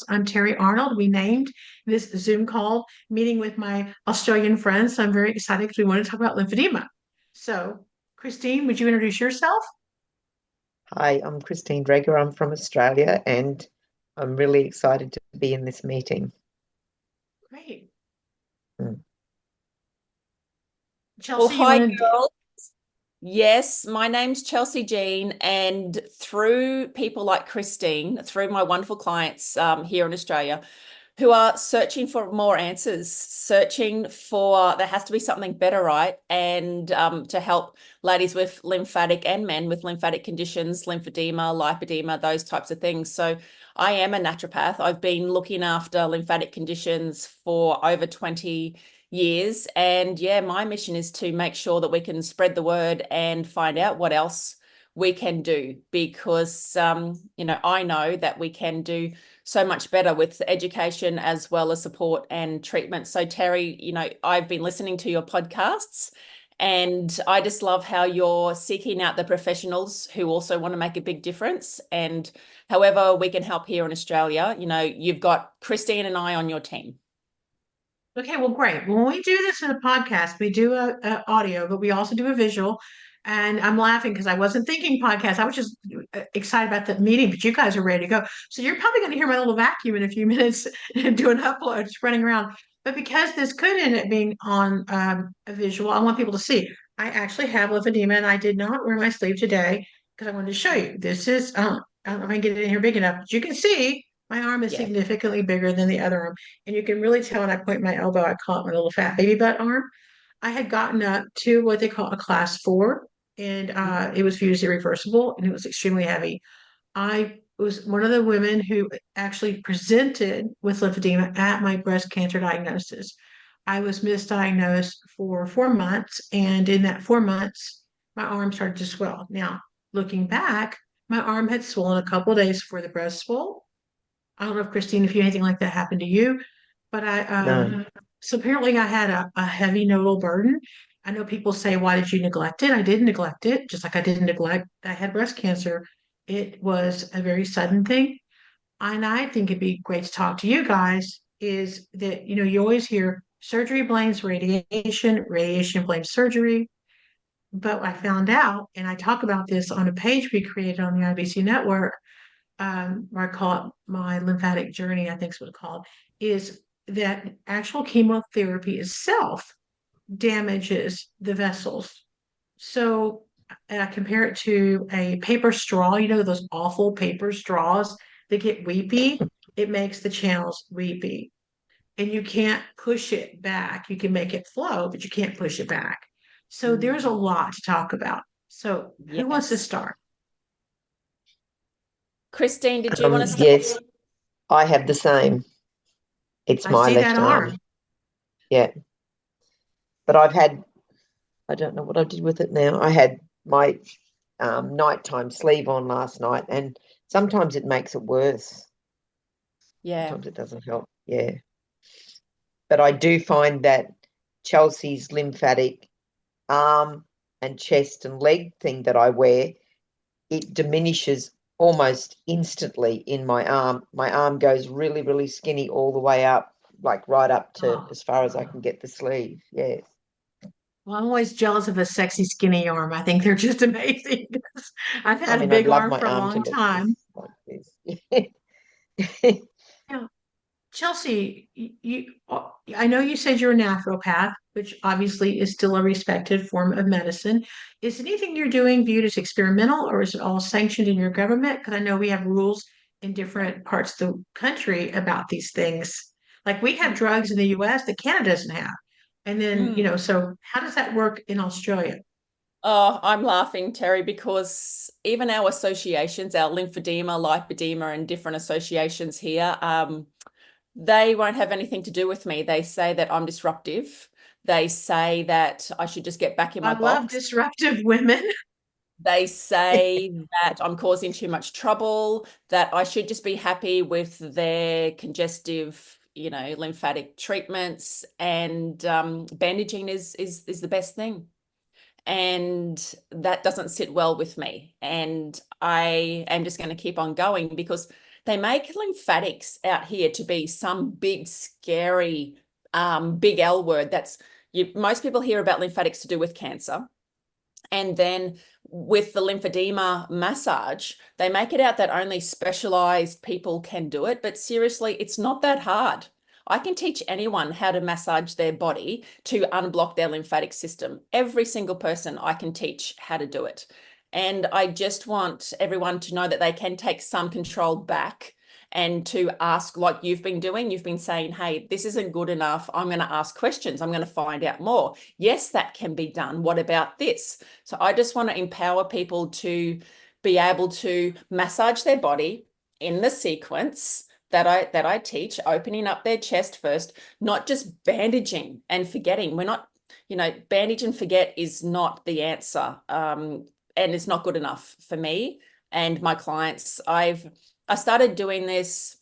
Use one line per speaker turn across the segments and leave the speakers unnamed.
house. I'm Terry Arnold. We named this Zoom call meeting with my Australian friends. So I'm very excited because we want to talk about lymphedema. So, Christine, would you introduce yourself?
Hi, I'm Christine Dreger. I'm from Australia and I'm really excited to be in this meeting.
Great.
Mm.
Well,
Chelsey, you
hi,
want to?
girls. Yes, my name's Chelsey Jean, and through people like Christine, through my wonderful clients here in Australia, who are searching for more answers, searching for there has to be something better, right? And to help ladies with lymphatic and men with lymphatic conditions, lymphedema, lipedema, those types of things. So I am a naturopath. I've been looking after lymphatic conditions for over 20 years. And yeah, my mission is to make sure that we can spread the word and find out what else we can do because, I know that we can do so much better with education as well as support and treatment. So Terry, I've been listening to your podcasts and I just love how you're seeking out the professionals who also want to make a big difference. And however we can help here in Australia, you've got Christine and I on your team.
Okay, well, great. When we do this in a podcast, we do a audio, but we also do a visual. And I'm laughing because I wasn't thinking podcast. I was just excited about the meeting, but you guys are ready to go. So you're probably going to hear my little vacuum in a few minutes and do an upload, just running around. But because this could end up being on a visual, I want people to see. I actually have lymphedema, and I did not wear my sleeve today because I wanted to show you. This is, I don't know if I can get it in here big enough, but you can see my arm is
Yeah.
significantly bigger than the other arm. And you can really tell when I point my elbow, I call it my little fat baby butt arm. I had gotten up to what they call a class 4, and it was viewed as irreversible, and it was extremely heavy. I was one of the women who actually presented with lymphedema at my breast cancer diagnosis. I was misdiagnosed for 4 months, and in that 4 months, my arm started to swell. Now, looking back, my arm had swollen a couple of days before the breast swelled. I don't know if Christine, if you anything like that happened to you, but
No.
so apparently I had a heavy nodal burden. I know people say, why did you neglect it? I didn't neglect it, just like I didn't neglect I had breast cancer. It was a very sudden thing. And I think it'd be great to talk to you guys is that, you always hear surgery blames radiation, radiation blames surgery. But I found out, and I talk about this on a page we created on the IBC network, or I call it my lymphatic journey, I think is what it's called, is that actual chemotherapy itself damages the vessels. So I compare it to a paper straw, those awful paper straws that get weepy. It makes the channels weepy. And you can't push it back. You can make it flow, but you can't push it back. So there's a lot to talk about. So who wants to
Yes.
start?
Christine, did you want to start?
Yes, I have the same. It's
I
my
see that
left arm.
arm.
Yeah. But I don't know what I did with it now. I had my nighttime sleeve on last night, and sometimes it makes it worse.
Yeah.
Sometimes it doesn't help. Yeah. But I do find that Chelsea's lymphatic arm and chest and leg thing that I wear, it diminishes almost instantly in my arm. My arm goes really, really skinny all the way up, like right up to
Oh.
as far as I can get the sleeve. Yes.
Well, I'm always jealous of a sexy, skinny arm. I think they're just amazing. I've
I
had a
mean, I'd
big
love
arm
my
for a
arm to
long
look
time.
this like this.
Yeah. Chelsea, I know you said you're a naturopath, which obviously is still a respected form of medicine. Is anything you're doing viewed as experimental or is it all sanctioned in your government? Because I know we have rules in different parts of the country about these things. Like we have drugs in the US that Canada doesn't have. And then,
Mm.
so how does that work in Australia?
Oh, I'm laughing, Terry, because even our associations, our lymphedema, lipedema, and different associations here, they won't have anything to do with me. They say that I'm disruptive. They say that I should just get back in
I
my
love
box.
disruptive women.
They say that I'm causing too much trouble, that I should just be happy with their congestive, lymphatic treatments, and bandaging is the best thing. And that doesn't sit well with me. And I am just going to keep on going because they make lymphatics out here to be some big, scary, big L word. Most people hear about lymphatics to do with cancer. And then with the lymphedema massage, they make it out that only specialized people can do it. But seriously, it's not that hard. I can teach anyone how to massage their body to unblock their lymphatic system. Every single person I can teach how to do it. And I just want everyone to know that they can take some control back and to ask, like you've been doing. You've been saying, hey, this isn't good enough. I'm going to ask questions. I'm going to find out more. Yes, that can be done. What about this? So I just want to empower people to be able to massage their body in the sequence that I teach, opening up their chest first, not just bandaging and forgetting. We're not, bandage and forget is not the answer. And it's not good enough for me and my clients. I started doing this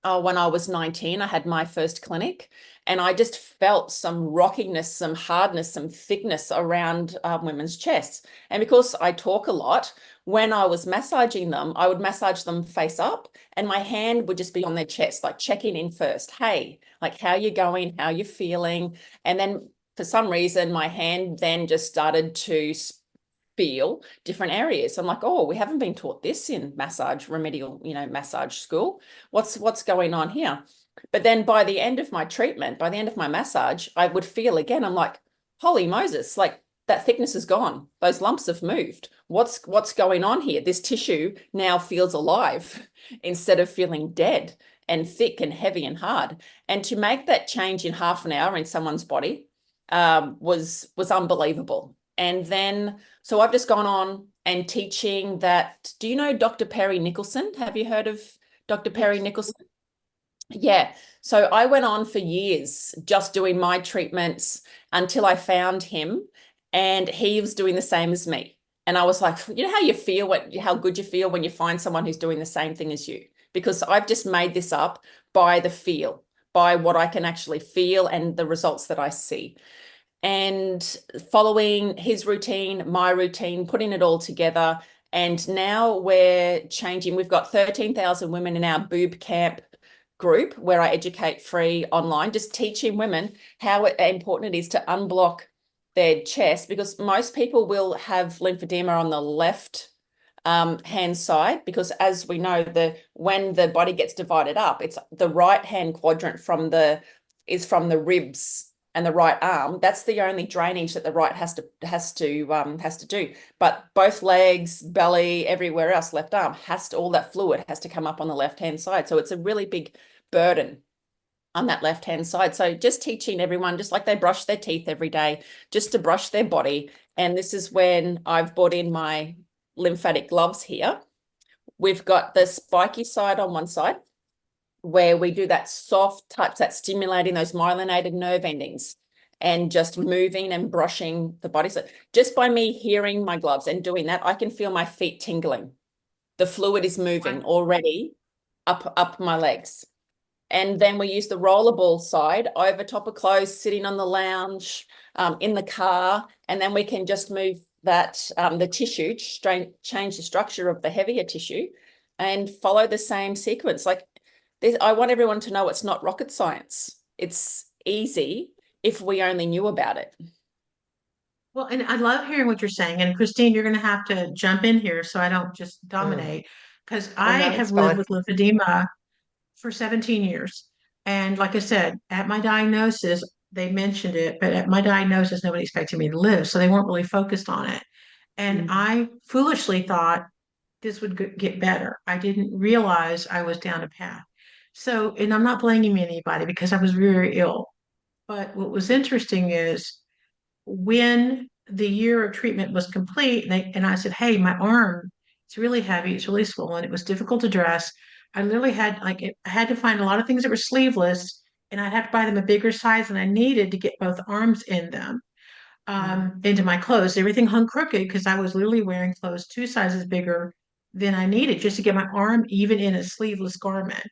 when I was 19. I had my first clinic, and I just felt some rockiness, some hardness, some thickness around women's chests. And because I talk a lot, when I was massaging them, I would massage them face up, and my hand would just be on their chest, like checking in first. Hey, like how you going? How you feeling? And then for some reason, my hand then just started to feel different areas. I'm like, oh, we haven't been taught this in massage, remedial, massage school. What's going on here? But then by the end of my treatment, by the end of my massage, I would feel again, I'm like, holy Moses, like that thickness is gone. Those lumps have moved. What's going on here? This tissue now feels alive instead of feeling dead and thick and heavy and hard. And to make that change in half an hour in someone's body was unbelievable. And then, so I've just gone on and teaching that. Do you know Dr. Perry Nicholson? Have you heard of Dr. Perry Nicholson? Yeah. So I went on for years just doing my treatments until I found him, and he was doing the same as me. And I was like, you know how you feel, how good you feel when you find someone who's doing the same thing as you? Because I've just made this up by the feel, by what I can actually feel and the results that I see. And following his routine, my routine, putting it all together. And now we're changing. We've got 13,000 women in our boob camp group where I educate free online, just teaching women how important it is to unblock their chest, because most people will have lymphedema on the left hand side, because as we know, when the body gets divided up, it's the right hand quadrant is from the ribs and the right arm. That's the only drainage that the right has to do. But both legs, belly, everywhere else, left arm, all that fluid has to come up on the left hand side. So it's a really big burden on that left hand side. So just teaching everyone, just like they brush their teeth every day, just to brush their body. And this is when I've brought in my lymphatic gloves here. We've got the spiky side on one side, where we do that soft touch, that stimulating those myelinated nerve endings and just moving and brushing the body. So just by me hearing my gloves and doing that, I can feel my feet tingling. The fluid is moving already up my legs. And then we use the rollerball side over top of clothes, sitting on the lounge, in the car, and then we can just move that, the tissue, change the structure of the heavier tissue and follow the same sequence. Like, I want everyone to know it's not rocket science. It's easy if we only knew about it.
Well, and I love hearing what you're saying. And Christine, you're going to have to jump in here so I don't just dominate, because I
no,
have
it's
lived
fine.
with lymphedema for 17 years. And like I said, at my diagnosis, they mentioned it, but at my diagnosis, nobody expected me to live. So they weren't really focused on it. And I foolishly thought this would get better. I didn't realize I was down a path. So, and I'm not blaming anybody because I was very ill. But what was interesting is when the year of treatment was complete, and I said, hey, my arm, it's really heavy, it's really swollen, it was difficult to dress. I literally had I had to find a lot of things that were sleeveless, and I'd have to buy them a bigger size than I needed to get both arms in them, into my clothes. Everything hung crooked because I was literally wearing clothes 2 sizes bigger than I needed just to get my arm even in a sleeveless garment.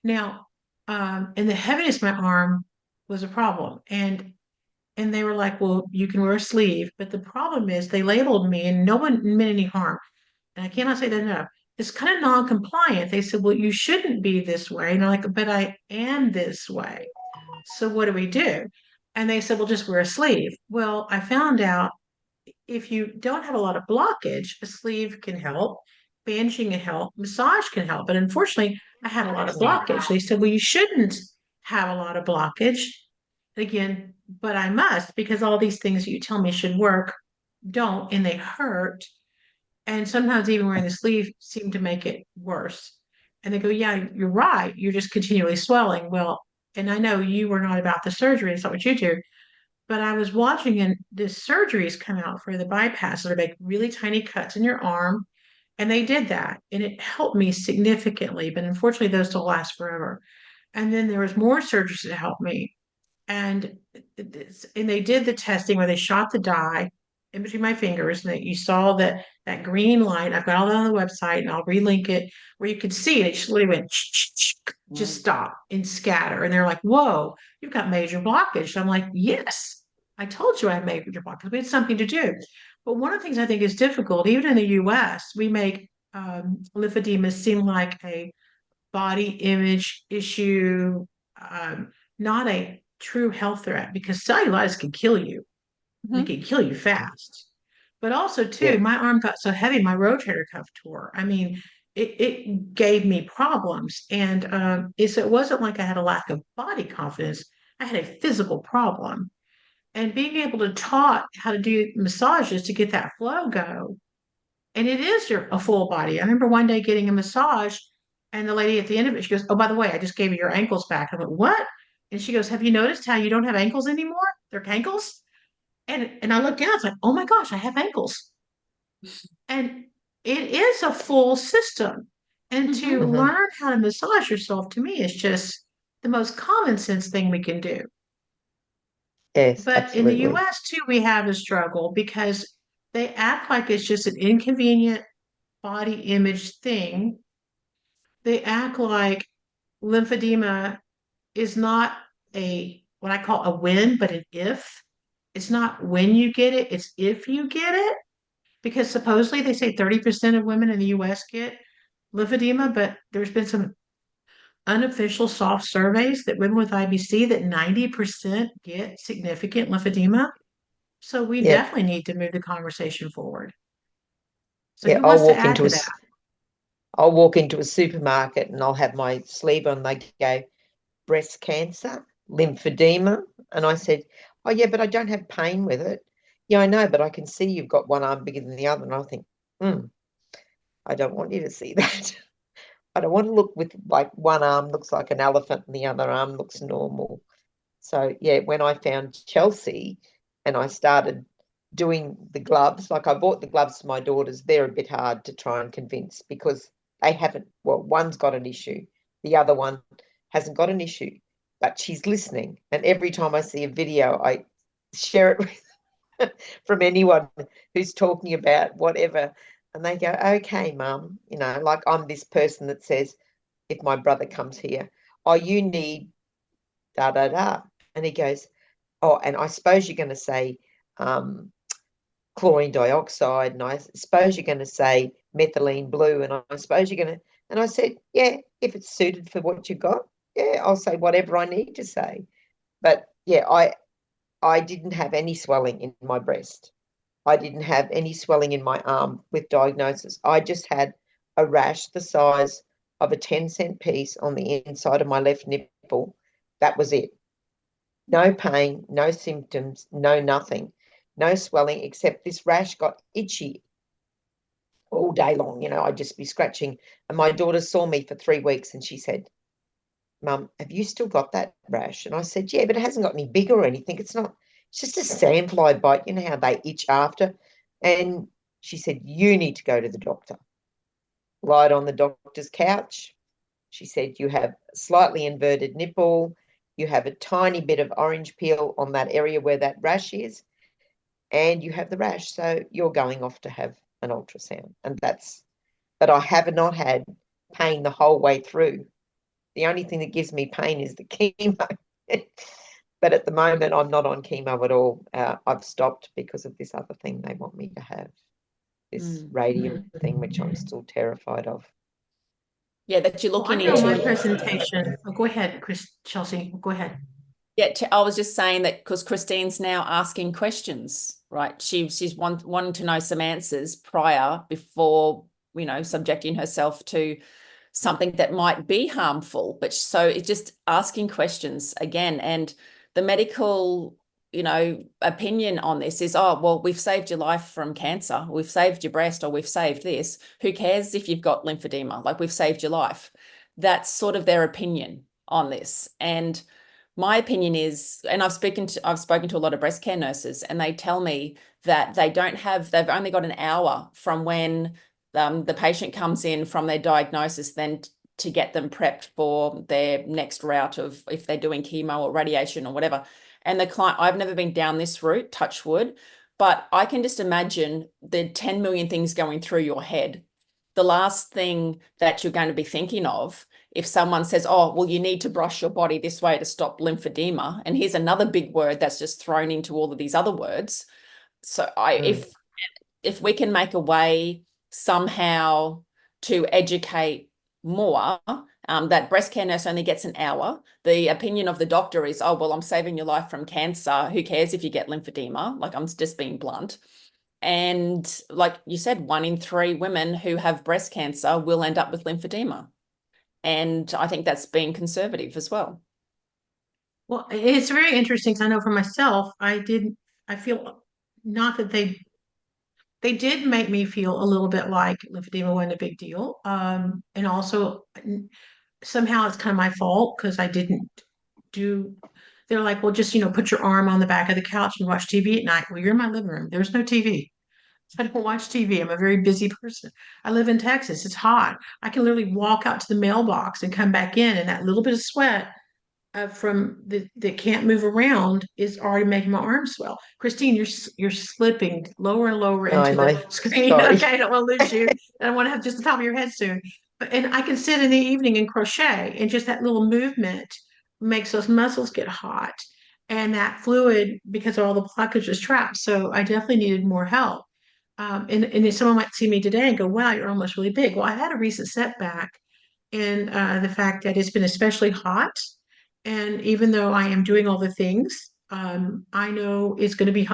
Now, and the heaviness of my arm was a problem. And they were like, well, you can wear a sleeve. But the problem is they labeled me and no one meant any harm. And I cannot say that enough. it's kind of non-compliant. They said, well, you shouldn't be this way. And I'm like, but I am this way. So what do we do? And they said, well, just wear a sleeve. Well, I found out if you don't have a lot of blockage, a sleeve can help, bandaging can help, massage can help. But unfortunately, I had a lot of blockage. They said, well, you shouldn't have a lot of blockage. Again, but I must because all these things you tell me should work don't, and they hurt. And sometimes even wearing the sleeve seemed to make it worse. And they go, yeah, you're right. You're just continually swelling. Well, and I know you were not about the surgery. It's not what you do. But I was watching and this surgeries come out for the bypass that make really tiny cuts in your arm. And they did that. And it helped me significantly. But unfortunately, those don't last forever. And then there was more surgeries that helped me. And they did the testing where they shot the dye in between my fingers, and you saw that green light. I've got all that on the website, and I'll relink it where you could see it. It just literally went just stop and scatter, and they're like, "Whoa, you've got major blockage." I'm like, "Yes, I told you I have major blockage. We had something to do." But one of the things I think is difficult, even in the U.S., we make lymphedema seem like a body image issue, not a true health threat because cellulitis can kill you. It
Mhm.
can kill you fast. But also, too,
Yeah.
my arm got so heavy, my rotator cuff tore. I mean, it gave me problems. And it wasn't like I had a lack of body confidence. I had a physical problem. And being able to taught how to do massages to get that flow go, and it is a full body. I remember one day getting a massage, and the lady at the end of it, she goes, "Oh, by the way, I just gave you your ankles back." I went, "What?" And she goes, "Have you noticed how you don't have ankles anymore? They're cankles." And I looked down, it's like, "Oh my gosh, I have ankles." And it is a full system. And to
Mhm.
Hmm.
learn how to massage yourself to me is just the most common sense thing we can do.
Yes,
But in the
absolutely.
US too, we have a struggle because they act like it's just an inconvenient body image thing. They act like lymphedema is not a what I call a win, but an if. It's not when you get it, it's if you get it. Because supposedly they say 30% of women in the US get lymphedema, but there's been some unofficial soft surveys that women with IBC that 90% get significant lymphedema. So we
Yep.
definitely need to move the conversation forward. So
Yeah,
who wants to add to that?
I'll walk into a supermarket and I'll have my sleeve on. They go, breast cancer, lymphedema. And I said, oh, yeah, but I don't have pain with it. Yeah, I know, but I can see you've got one arm bigger than the other. And I think, I don't want you to see that. I don't want to look with like one arm looks like an elephant and the other arm looks normal. So, yeah, when I found Chelsey and I started doing the gloves, like I bought the gloves for my daughters, they're a bit hard to try and convince because they haven't, well, one's got an issue, the other one hasn't got an issue, but she's listening. And every time I see a video, I share it with from anyone who's talking about whatever. And they go, okay, mum, like I'm this person that says, if my brother comes here, oh, you need da da da. And he goes, oh, and I suppose you're going to say um, chlorine dioxide, and I suppose you're going to say methylene blue, and I suppose you're going to, and I said, yeah, if it's suited for what you got, yeah, I'll say whatever I need to say. But yeah, I didn't have any swelling in my breast. I didn't have any swelling in my arm with diagnosis. I just had a rash the size of a 10-cent piece on the inside of my left nipple. That was it. No pain, no symptoms, no nothing, no swelling, except this rash got itchy all day long. I'd just be scratching. And my daughter saw me for 3 weeks and she said, Mum, have you still got that rash? And I said, yeah, but it hasn't got any bigger or anything. It's just a sandfly bite. You know how they itch after? And she said, you need to go to the doctor. Lied on the doctor's couch. She said, you have a slightly inverted nipple. You have a tiny bit of orange peel on that area where that rash is, and you have the rash. So you're going off to have an ultrasound. But I have not had pain the whole way through. The only thing that gives me pain is the chemo. But at the moment, I'm not on chemo at all. I've stopped because of this other thing they want me to have, this radium thing, which I'm still terrified of.
Yeah, that you're
Well, I
looking
know my
into.
presentation. Oh, go ahead, Chelsey. Go ahead.
Yeah, I was just saying that because Christine's now asking questions, right? She's wanting to know some answers before, subjecting herself to something that might be harmful. But so it's just asking questions again. And the medical, opinion on this is, oh, well, we've saved your life from cancer. We've saved your breast, or we've saved this. Who cares if you've got lymphedema? Like, we've saved your life. That's sort of their opinion on this. And my opinion is, and I've spoken to a lot of breast care nurses, and they tell me that they've only got an hour from when the patient comes in from their diagnosis, then to get them prepped for their next route of, if they're doing chemo or radiation or whatever. And the client, I've never been down this route, touch wood, but I can just imagine the 10 million things going through your head. The last thing that you're going to be thinking of, if someone says, oh, well, you need to brush your body this way to stop lymphedema, and here's another big word that's just thrown into all of these other words. So if we can make a way somehow to educate more, that breast care nurse only gets an hour. The opinion of the doctor is, oh, well, I'm saving your life from cancer. Who cares if you get lymphedema? Like, I'm just being blunt. And like you said, 1 in 3 women who have breast cancer will end up with lymphedema. And I think that's being conservative as well.
Well, it's very interesting because I know for myself, I feel not that they did make me feel a little bit like lymphedema wasn't a big deal. And also somehow it's kind of my fault because I didn't do, they're like, well, just, put your arm on the back of the couch and watch TV at night. Well, you're in my living room. There's no TV. I don't watch TV. I'm a very busy person. I live in Texas. It's hot. I can literally walk out to the mailbox and come back in, and that little bit of sweat from that can't move around is already making my arm swell. Christine, you're slipping lower and lower
Oh,
into the screen.
Sorry.
Okay, I don't want to lose you. I don't want to have just the top of your head soon. And I can sit in the evening and crochet, and just that little movement makes those muscles get hot, and that fluid, because of all the blockage, is trapped. So I definitely needed more help. And if someone might see me today and go, "Wow, your arm looks really big." Well, I had a recent setback in the fact that it's been especially hot. And even though I am doing all the things, I know it's going to be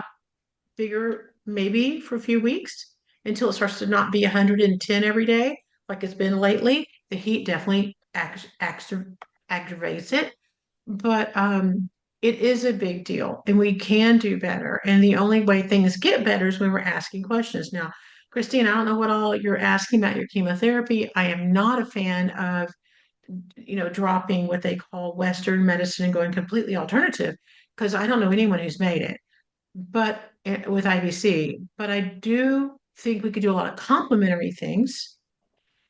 bigger maybe for a few weeks until it starts to not be 110 every day like it's been lately. The heat definitely aggravates it, but it is a big deal and we can do better. And the only way things get better is when we're asking questions. Now, Christine, I don't know what all you're asking about your chemotherapy. I am not a fan of dropping what they call Western medicine and going completely alternative because I don't know anyone who's made it, but with IBC, but I do think we could do a lot of complementary things.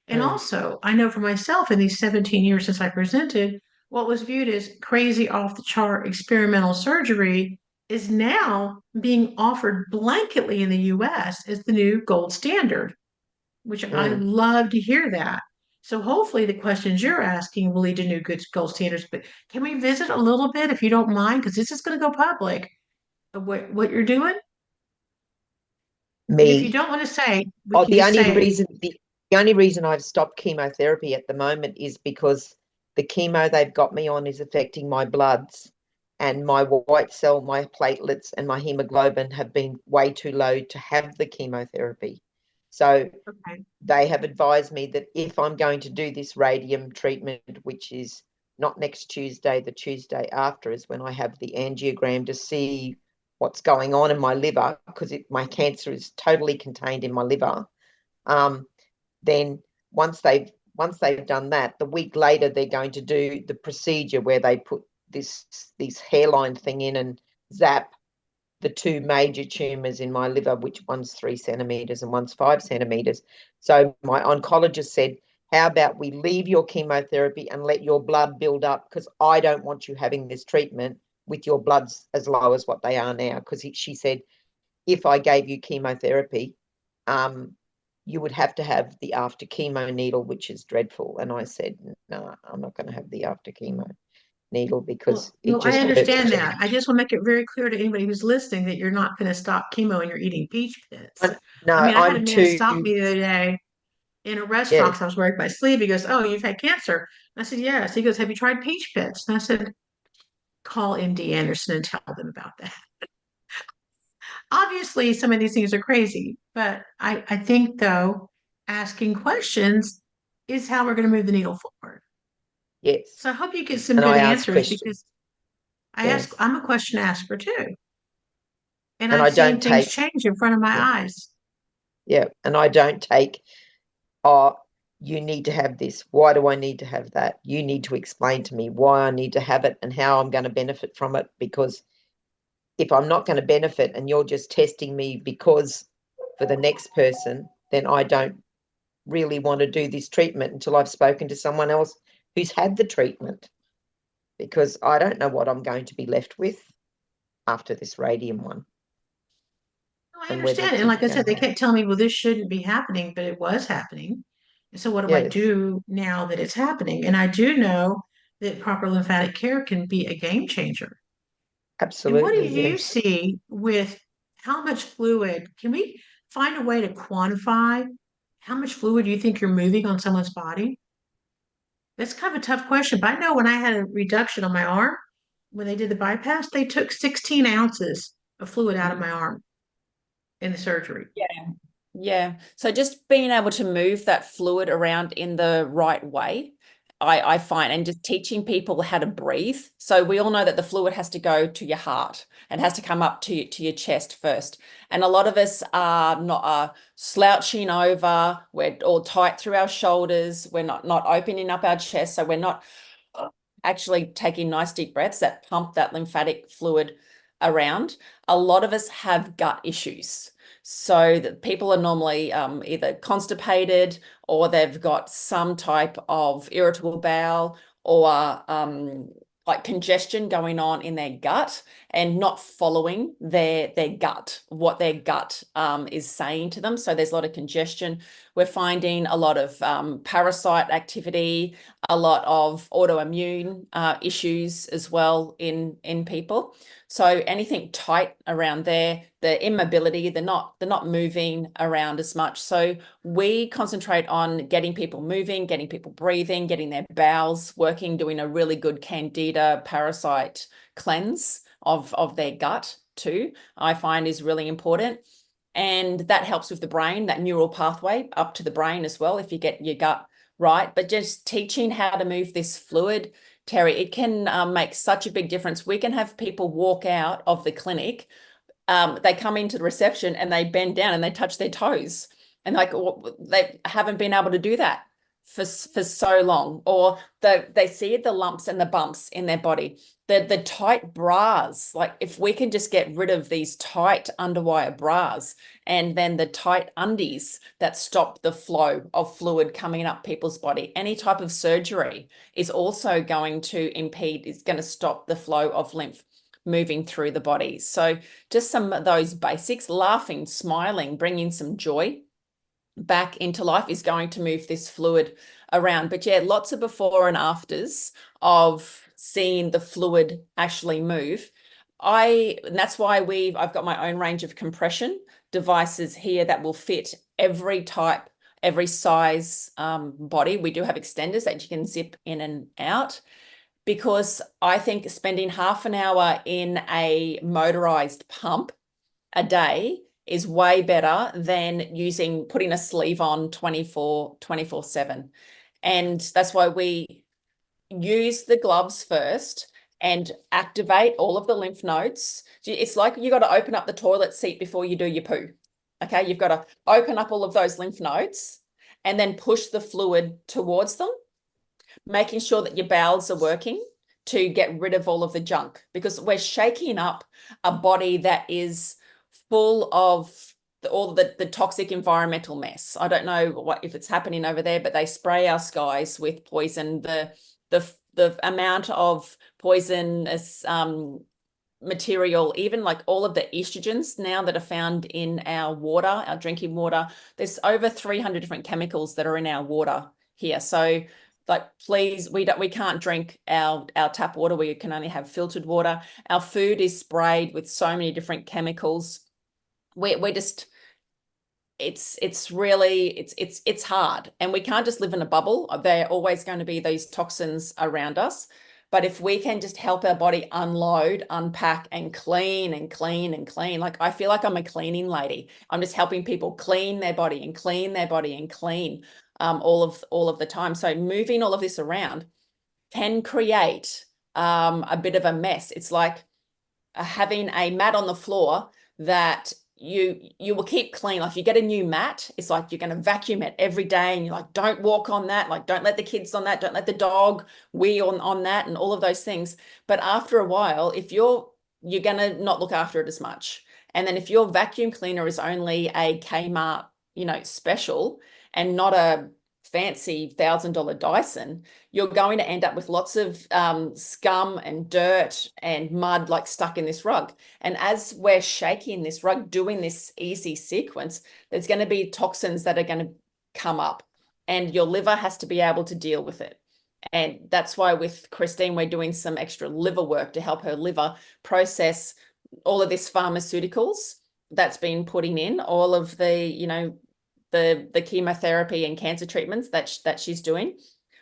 And also, I know for myself in these 17 years since I presented, what was viewed as crazy off the chart experimental surgery is now being offered blanketly in the US as the new gold standard, which I love to hear that. So hopefully the questions you're asking will lead to new good gold standards. But can we visit a little bit if you don't mind? Because this is going to go public. What you're doing? And if you
Me.
don't want to say, we
Oh,
can just say
the only reason I've stopped chemotherapy at the moment is because the chemo they've got me on is affecting my bloods, and my white cell, my platelets, and my hemoglobin have been way too low to have the chemotherapy. So
okay.
they have advised me that if I'm going to do this radium treatment, which is not next Tuesday, the Tuesday after is when I have the angiogram to see what's going on in my liver, because my cancer is totally contained in my liver. Then once they've done that, the week later they're going to do the procedure where they put this hairline thing in and zap the 2 major tumors in my liver, which one's 3 centimeters and one's 5 centimeters. So my oncologist said, how about we leave your chemotherapy and let your blood build up, because I don't want you having this treatment with your bloods as low as what they are now. Because she said, if I gave you chemotherapy, you would have to have the after chemo needle, which is dreadful. And I said, no, I'm not going to have the after chemo. needle because it
Well, I
just hurts
understand
too
that. I
much.
just want to make it very clear to anybody who's listening that you're not going to stop chemo and you're eating peach pits.
No,
I mean, I had a
I'm
man
too,
stop me the other day in a restaurant
yeah,
because I was worried about my sleep. He goes, "Oh, you've had cancer." And I said, "Yes." He goes, "Have you tried peach pits?" And I said, "Call MD Anderson and tell them about that." Obviously, some of these things are crazy, but I think though, asking questions is how we're going to move the needle forward.
yes.
So I hope you get some
And
good
I ask
answers
questions.
because
Yeah.
I'm a question asker too. And
And
I've
I
seen
don't
things
take,
change in front of my
yeah,
eyes.
yeah. And I don't take, oh, you need to have this. Why do I need to have that? You need to explain to me why I need to have it and how I'm going to benefit from it. Because if I'm not going to benefit and you're just testing me because for the next person, then I don't really want to do this treatment until I've spoken to someone else who's had the treatment, because I don't know what I'm going to be left with after this radium one
I
and whether
understand.
it's
And like I
going
said,
to
they
help.
kept telling me, well, this shouldn't be happening, but it was happening. And so what do I
Yes,
do now that it's happening? And I do know that proper lymphatic care can be a game changer. And what do
absolutely.
you
Yes,
see with how much fluid? Can we find a way to quantify how much fluid you think you're moving on someone's body? That's kind of a tough question, but I know when I had a reduction on my arm, when they did the bypass, they took 16 ounces of fluid out of my arm in the surgery.
Yeah. Yeah. So just being able to move that fluid around in the right way, I find, and just teaching people how to breathe. So we all know that the fluid has to go to your heart and has to come up to your chest first. And a lot of us are not slouching over, we're all tight through our shoulders, we're not opening up our chest. So we're not actually taking nice deep breaths that pump that lymphatic fluid around. A lot of us have gut issues. So that people are normally either constipated or they've got some type of irritable bowel or like congestion going on in their gut and not following their gut, what their gut is saying to them. So there's a lot of congestion. We're finding a lot of parasite activity, a lot of autoimmune issues as well in people. So anything tight around there, the immobility, they're not moving around as much. So we concentrate on getting people moving, getting people breathing, getting their bowels working, doing a really good candida parasite cleanse of their gut too, I find is really important. And that helps with the brain, that neural pathway up to the brain as well, if you get your gut right. But just teaching how to move this fluid, Terry, it can make such a big difference. We can have people walk out of the clinic. They come into the reception and they bend down and they touch their toes. And like they haven't been able to do that for so long. Or they see the lumps and the bumps in their body. The tight bras, like if we can just get rid of these tight underwire bras and then the tight undies that stop the flow of fluid coming up people's body, any type of surgery is also going to impede, is going to stop the flow of lymph moving through the body. So just some of those basics, laughing, smiling, bringing some joy back into life is going to move this fluid around. But yeah, lots of before and afters of seeing the fluid actually move. And that's why I've got my own range of compression devices here that will fit every type, every size body. We do have extenders that you can zip in and out, because I think spending half an hour in a motorized pump a day is way better than putting a sleeve on 24/7. And that's why we use the gloves first and activate all of the lymph nodes. It's like you got to open up the toilet seat before you do your poo. Okay, you've got to open up all of those lymph nodes and then push the fluid towards them, making sure that your bowels are working to get rid of all of the junk, because we're shaking up a body that is full of all the toxic environmental mess. I don't know if it's happening over there, but they spray our skies with poison. The amount of poisonous material, even like all of the estrogens now that are found in our water, our drinking water, there's over 300 different chemicals that are in our water here. So Like, please, we can't drink our tap water. We can only have filtered water. Our food is sprayed with so many different chemicals. We're just, it's really, it's hard, and we can't just live in a bubble. There are always going to be these toxins around us. But if we can just help our body unload, unpack, and clean and clean and clean, like, I feel like I'm a cleaning lady. I'm just helping people clean their body and clean their body and clean all of the time. So moving all of this around can create a bit of a mess. It's like having a mat on the floor that you will keep clean. Like, you get a new mat, it's like you're going to vacuum it every day, and you're like, don't walk on that, like, don't let the kids on that, don't let the dog wee on that, and all of those things. But after a while, if you're going to not look after it as much. And then if your vacuum cleaner is only a Kmart, special, and not a fancy $1,000 Dyson, you're going to end up with lots of scum and dirt and mud, like, stuck in this rug. And as we're shaking this rug, doing this easy sequence, there's going to be toxins that are going to come up, and your liver has to be able to deal with it. And that's why with Christine, we're doing some extra liver work to help her liver process all of this pharmaceuticals that's been putting in, all of the, the chemotherapy and cancer treatments that she's doing,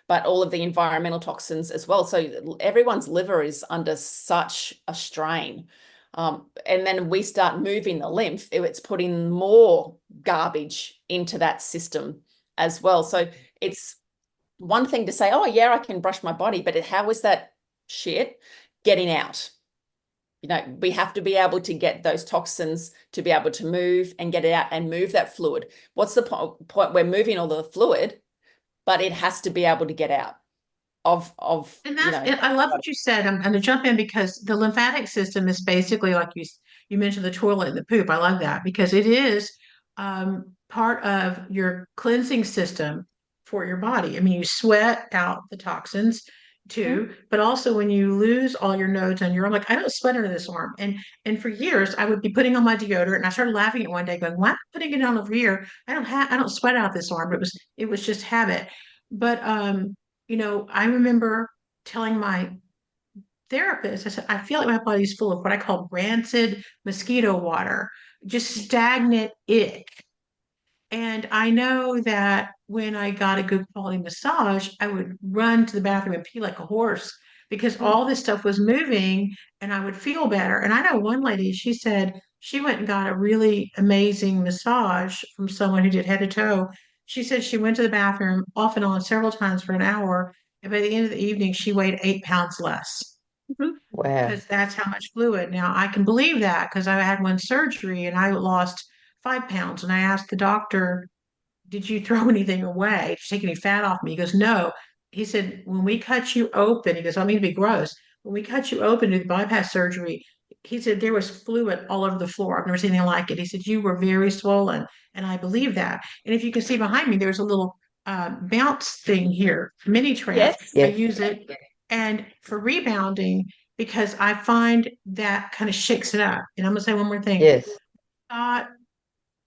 but all of the environmental toxins as well. So everyone's liver is under such a strain. And then we start moving the lymph, it's putting more garbage into that system as well. So it's one thing to say, oh yeah, I can brush my body, but how is that shit getting out? We have to be able to get those toxins to be able to move and get it out and move that fluid. What's the point? We're moving all the fluid, but it has to be able to get out of
And I love what you said. I'm going to jump in because the lymphatic system is basically like you mentioned the toilet and the poop. I love that because it is part of your cleansing system for your body. I mean, you sweat out the toxins too, but also when you lose all your nodes on your arm, like, I don't sweat under this arm. And for years I would be putting on my deodorant, and I started laughing at one day going, why am I putting it on over here? I don't sweat out this arm. It was just habit. But I remember telling my therapist, I said, I feel like my body's full of what I call rancid mosquito water, just stagnant ick. And I know that when I got a good quality massage, I would run to the bathroom and pee like a horse because all this stuff was moving and I would feel better. And I know one lady, she said she went and got a really amazing massage from someone who did head to toe. She said she went to the bathroom off and on several times for an hour. And by the end of the evening, she weighed 8 pounds less
Wow.
because that's how much fluid. Now I can believe that because I had one surgery and I lost 5 pounds. And I asked the doctor, did you throw anything away? Did you take any fat off me? He goes, no. He said, when we cut you open, he goes, I don't mean to be gross. When we cut you open to the bypass surgery, he said there was fluid all over the floor. I've never seen anything like it. He said, you were very swollen. And I believe that. And if you can see behind me, there's a little bounce thing here, mini tramp. I
Yes.
use it and for rebounding because I find that kind of shakes it up. And I'm gonna say one more thing.
Yes.
Thought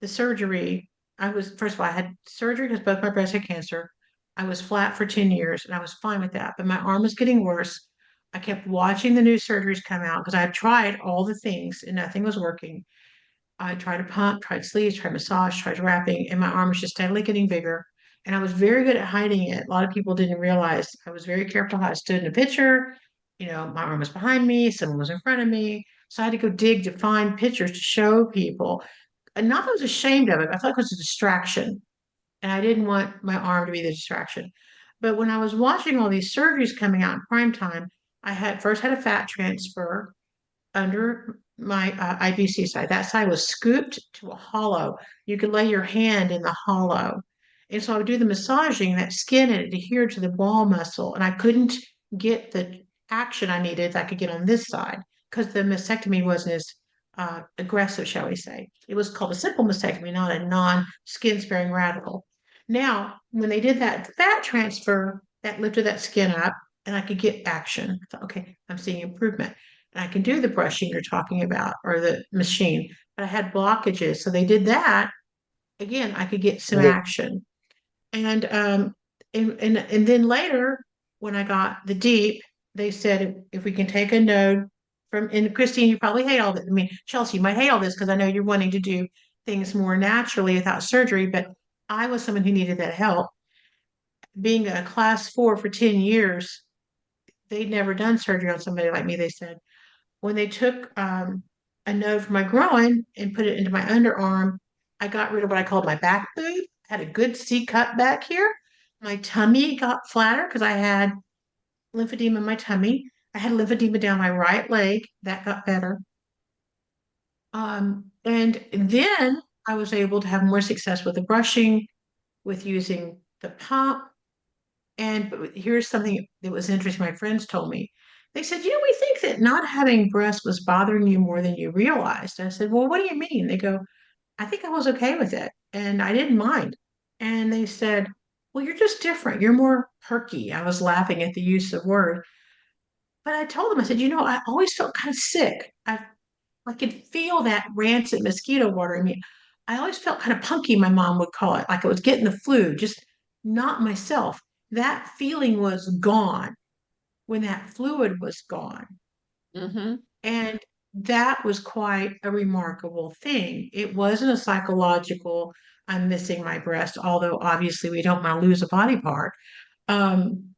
the surgery, first of all, I had surgery because both my breasts had cancer. I was flat for 10 years and I was fine with that, but my arm was getting worse. I kept watching the new surgeries come out because I had tried all the things and nothing was working. I tried a pump, tried sleeves, tried massage, tried wrapping, and my arm was just steadily getting bigger. And I was very good at hiding it. A lot of people didn't realize I was very careful how I stood in a picture. My arm was behind me, someone was in front of me. So I had to go dig to find pictures to show people. And not that I was ashamed of it, I felt like it was a distraction. And I didn't want my arm to be the distraction. But when I was watching all these surgeries coming out in prime time, I had first had a fat transfer under my IBC side. That side was scooped to a hollow. You could lay your hand in the hollow. And so I would do the massaging, that skin and it adhered to the ball muscle. And I couldn't get the action I needed that I could get on this side because the mastectomy wasn't as aggressive, shall we say. It was called a simple mastectomy, not a non-skin sparing radical. Now, when they did that fat transfer, that lifted that skin up and I could get action. I thought, okay, I'm seeing improvement. And I can do the brushing you're talking about or the machine, but I had blockages. So they did that. Again, I could get some
Yeah.
action. And and then later, when I got the deep, they said if we can take a node from, and Christine, you probably hate all this. I mean, Chelsey, you might hate all this because I know you're wanting to do things more naturally without surgery, but I was someone who needed that help. Being a class 4 for 10 years, they'd never done surgery on somebody like me, they said. When they took a node from my groin and put it into my underarm, I got rid of what I called my back boob. I had a good C cut back here. My tummy got flatter because I had lymphedema in my tummy. I had lymphedema down my right leg. That got better. And then I was able to have more success with the brushing, with using the pump. And here's something that was interesting. My friends told me. They said, we think that not having breasts was bothering you more than you realized. I said, well, what do you mean? They go, I think I was okay with it and I didn't mind. And they said, well, you're just different. You're more perky. I was laughing at the use of word. But I told them, I said, I always felt kind of sick. I could feel that rancid mosquito water in me. I always felt kind of punky, my mom would call it, like I was getting the flu, just not myself. That feeling was gone when that fluid was gone.
Mm-hmm.
And that was quite a remarkable thing. It wasn't a psychological, I'm missing my breast, although obviously we don't want to lose a body part. Um,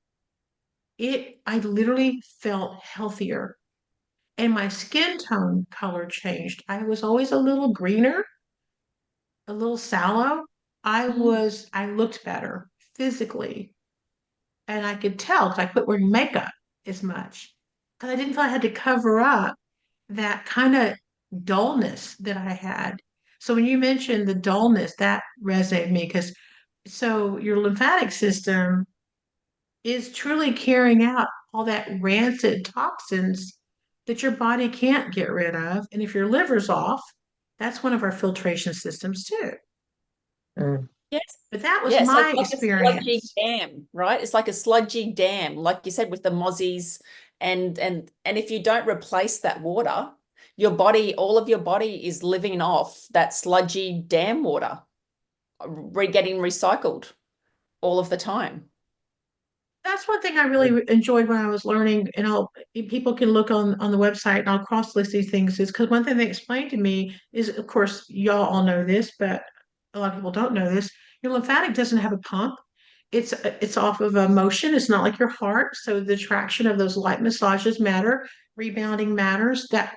I literally felt healthier and my skin tone color changed. I was always a little greener, a little sallow. I looked better physically. And I could tell because I quit wearing makeup as much because I didn't feel I had to cover up that kind of dullness that I had. So when you mentioned the dullness, that resonated with me because so your lymphatic system is truly carrying out all that rancid toxins that your body can't get rid of. And if your liver's off, that's one of our filtration systems too.
Mm.
Yes.
But that was
Yes, it's
my
like a sludgy
experience.
dam, right? It's like a sludgy dam, like you said, with the mozzies, and if you don't replace that water, your body, all of your body is living off that sludgy dam water, getting recycled all of the time.
That's one thing I really enjoyed when I was learning, and people can look on the website and I'll cross list these things is because one thing they explained to me is, of course, y'all all know this, but a lot of people don't know this. Your lymphatic doesn't have a pump. It's off of a motion. It's not like your heart. So the traction of those light massages matter. Rebounding matters. That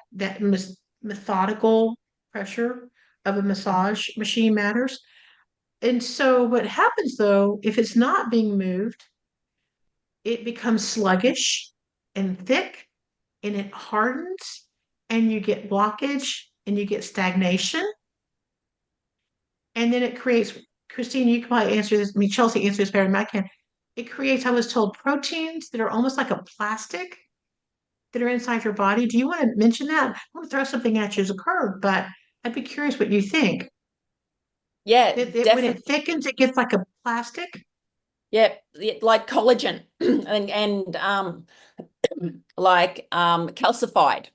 methodical pressure of a massage machine matters. And so what happens though, if it's not being moved, it becomes sluggish and thick and it hardens and you get blockage and you get stagnation. And then it creates, Christine, you can probably answer this. I mean, Chelsey answers this better than I can. It creates, I was told, proteins that are almost like a plastic that are inside your body. Do you want to mention that? I want to throw something at you as a curve, but I'd be curious what you think.
Yeah,
That when it
definitely.
thickens, it gets like a plastic.
Yeah, like collagen and like calcified,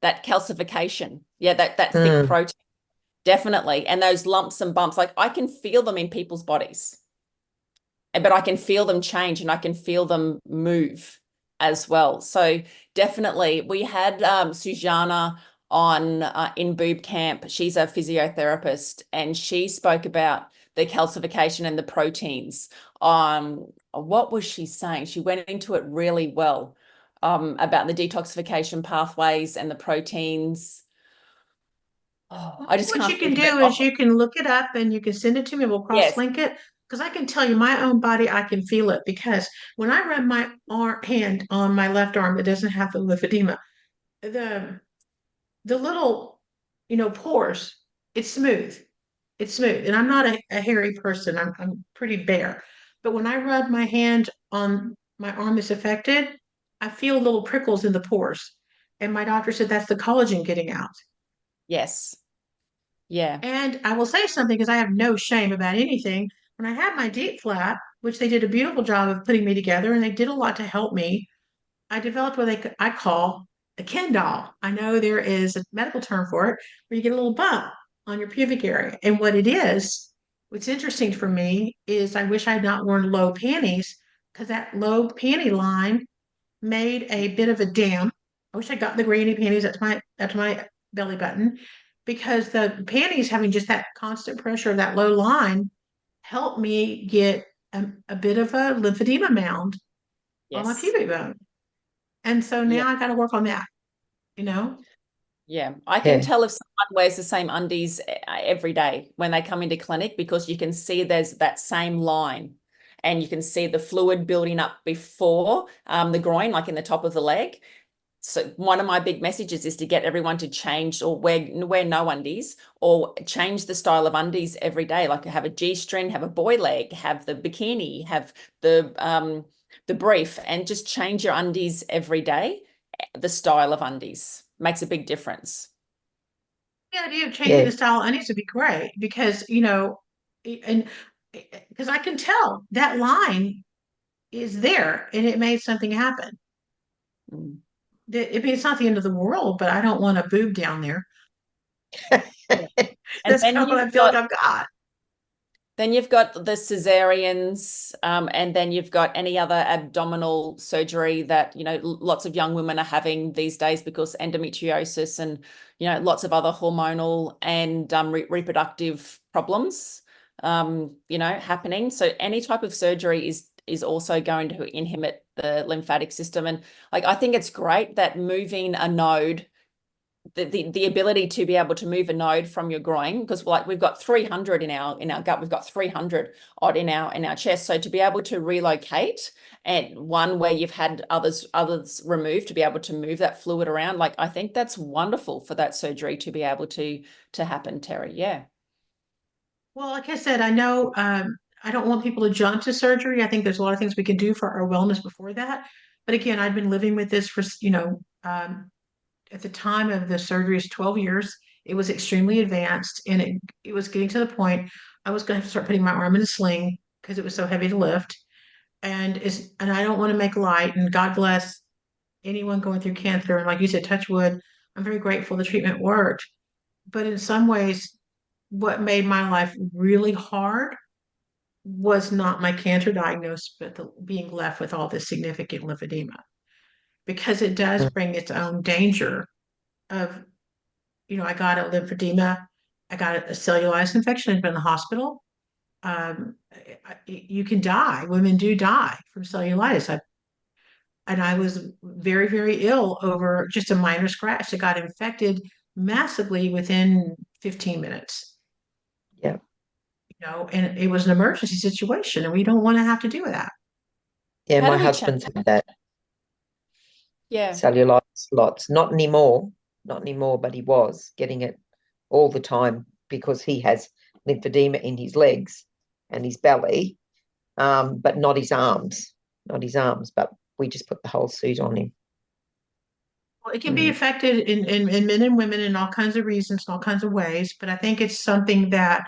that calcification. Yeah, that thick
Mm.
protein. Definitely. And those lumps and bumps, like I can feel them in people's bodies, but I can feel them change and I can feel them move as well. So definitely we had Sujana on in boob camp. She's a physiotherapist and she spoke about the calcification and the proteins. What was she saying? She went into it really well about the detoxification pathways and the proteins. Oh, I just
What you
can't
can
think of it.
do is
Oh,
you can look it up and you can send it to me. We'll cross
yes,
link it because I can tell you my own body, I can feel it because when I rub my hand on my left arm that doesn't have the lymphedema, the the little pores, it's smooth. It's smooth. And I'm not a hairy person. I'm pretty bare. But when I rub my hand on my arm that's affected, I feel little prickles in the pores. And my doctor said that's the collagen getting out.
yes, yeah.
And I will say something because I have no shame about anything. When I had my deep flap, which they did a beautiful job of putting me together, and they did a lot to help me, I developed what I call a Ken doll. I know there is a medical term for it, where you get a little bump on your pubic area. And what it is What's interesting for me is I wish I had not worn low panties because that low panty line made a bit of a dam. I wish I got the granny panties up to my belly button because the panties having just that constant pressure of that low line helped me get a bit of a lymphedema mound on my
Yes.
pubic bone. And so
Yeah.
now I got to work on that, you know?
Yeah. I can
Yeah.
tell if someone wears the same undies every day when they come into clinic because you can see there's that same line and you can see the fluid building up before the groin, like in the top of the leg. So one of my big messages is to get everyone to change or wear no undies or change the style of undies every day. Like have a G-string, have a boy leg, have the bikini, have the brief, and just change your undies every day. The style of undies makes a big difference.
The idea of changing
Yeah.
the style of undies would be great because, you know, and because I can tell that line is there and it made something happen.
Mm.
I mean, it's not the end of the world, but I don't want a boob down there.
Yeah. And
That's kind of what I feel like I've got.
then you've got the cesareans, and then you've got any other abdominal surgery that, lots of young women are having these days because endometriosis and, lots of other hormonal and reproductive problems, happening. So any type of surgery is also going to inhibit the lymphatic system. And like, I think it's great that moving a node the ability to be able to move a node from your groin, because like we've got 300 in our gut, we've got 300 odd in our chest. So to be able to relocate and one where you've had others removed, to be able to move that fluid around, like I think that's wonderful for that surgery to be able to happen, Terry. Yeah.
Well, like I said, I know I don't want people to jump to surgery. I think there's a lot of things we can do for our wellness before that. But again, I've been living with this for, at the time of the surgery is 12 years. It was extremely advanced and it was getting to the point I was going to have to start putting my arm in a sling because it was so heavy to lift. And I don't want to make light. And God bless anyone going through cancer. And like you said, touch wood, I'm very grateful the treatment worked. But in some ways, what made my life really hard was not my cancer diagnosis, but being left with all this significant lymphedema because it does
Mm.
bring its own danger of, I got a lymphedema, I got a cellulitis infection, I've been in the hospital. You can die. Women do die from cellulitis. And I was very, very ill over just a minor scratch that got infected massively within 15 minutes.
Yeah.
And it was an emergency situation, and we don't want to have to do that.
Yeah.
How
My
do we change?
husband's had that
Yeah.
cellulitis lots. Not anymore. Not anymore, but he was getting it all the time because he has lymphedema in his legs and his belly, but not his arms. Not his arms, but we just put the whole suit on him.
Well, it can be
Mm.
affected in men and women in all kinds of reasons, in all kinds of ways, but I think it's something that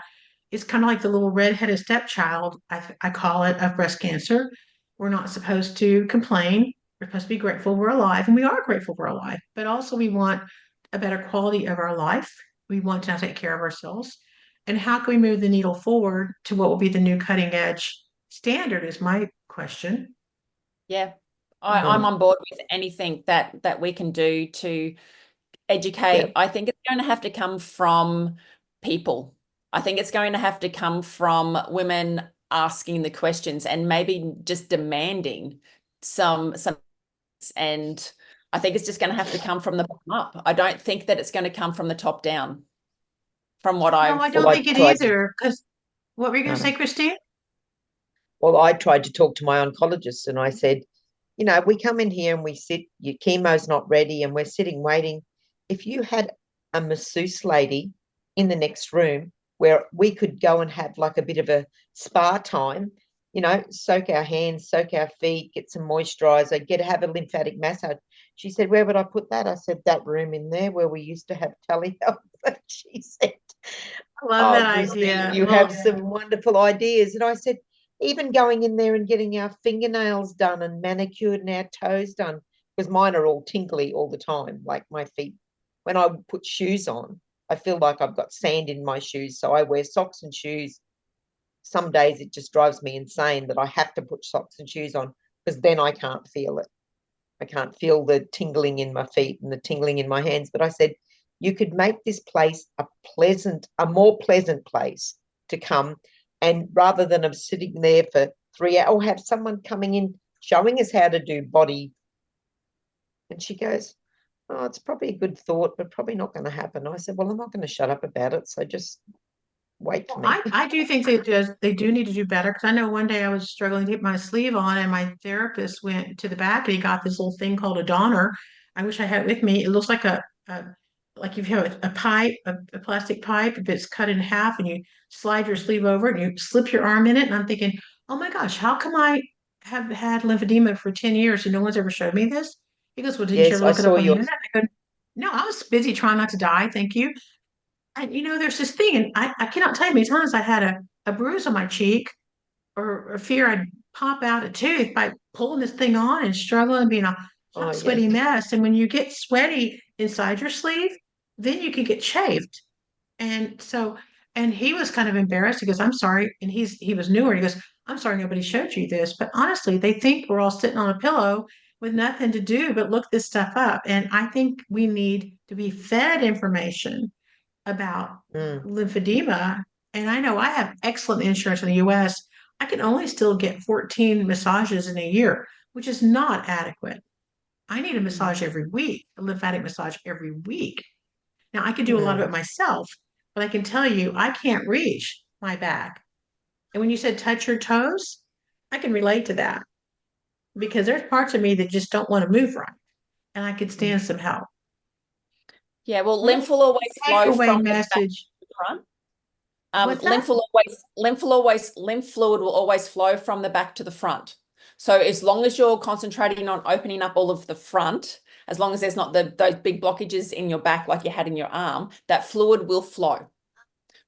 is kind of like the little redheaded stepchild, I call it, of breast cancer. We're not supposed to complain. We're supposed to be grateful we're alive, and we are grateful we're alive, but also we want a better quality of our life. We want to now take care of ourselves. And how can we move the needle forward to what will be the new cutting edge standard is my question.
Yeah. I'm
Mm.
on board with anything that we can do to
Yeah.
educate. I think it's going to have to come from people. I think it's going to have to come from women asking the questions and maybe just demanding some, and I think it's just going to have to come from the bottom up. I don't think that it's going to come from the top down, from what
No, I
I've.
don't
Well, I
think it
tried to.
either. Because what were you going to
Uh,
say, Christine?
well, I tried to talk to my oncologist, and I said, we come in here and we sit. Your chemo's not ready, and we're sitting waiting. If you had a masseuse lady in the next room where we could go and have like a bit of a spa time, soak our hands, soak our feet, get some moisturizer, have a lymphatic massage. She said, "Where would I put that?" I said, "That room in there where we used to have telehealth." She said,
I love
"Oh,
that
Christine,
idea.
you
Well,
have some wonderful ideas." And I said, even going in there and getting our fingernails done and manicured and our toes done, because mine are all tingly all the time, like my feet. When I put shoes on, I feel like I've got sand in my shoes. So I wear socks and shoes some days it just drives me insane that I have to put socks and shoes on, because then I can't feel it. I can't feel the tingling in my feet and the tingling in my hands. But I said, you could make this place a more pleasant place to come. And rather than of sitting there for 3 hours, or have someone coming in showing us how to do body. And she goes, oh, it's probably a good thought, but probably not going to happen. I said, well, I'm not going to shut up about it. So just wait for me.
I do think they do need to do better, because I know one day I was struggling to get my sleeve on, and my therapist went to the back and he got this little thing called a donner. I wish I had it with me. It looks like a like if you have a pipe, a plastic pipe, if it's cut in half and you slide your sleeve over it and you slip your arm in it. And I'm thinking, oh my gosh, how come I have had lymphedema for 10 years and no one's ever showed me this? He goes, well, didn't you
Yes,
ever
I
look it
saw
up on the
yours.
internet? I go, no, I was busy trying not to die. Thank you. And there's this thing, and I cannot tell you how many times I had a bruise on my cheek, or fear I'd pop out a tooth by pulling this thing on and struggling and being a
Oh,
hot,
yes.
sweaty mess. And when you get sweaty inside your sleeve, then you can get chafed. And so, and he was kind of embarrassed. He goes, I'm sorry. And he was newer. He goes, I'm sorry nobody showed you this. But honestly, they think we're all sitting on a pillow with nothing to do but look this stuff up. And I think we need to be fed information about
Mm,
lymphedema. And I know I have excellent insurance in the US. I can only still get 14 massages in a year, which is not adequate. I need a massage every week, a lymphatic massage every week. Now, I can do a lot of
mm.
it myself, but I can tell you, I can't reach my back. And when you said touch your toes, I can relate to that, because there's parts of me that just don't want to move right, and I could stand some help.
Yeah, well,
What
lymph will always flow
takeaway
from the back to
message?
the front.
What's that?
Lymph fluid will always flow from the back to the front. So as long as you're concentrating on opening up all of the front, as long as there's not those big blockages in your back like you had in your arm, that fluid will flow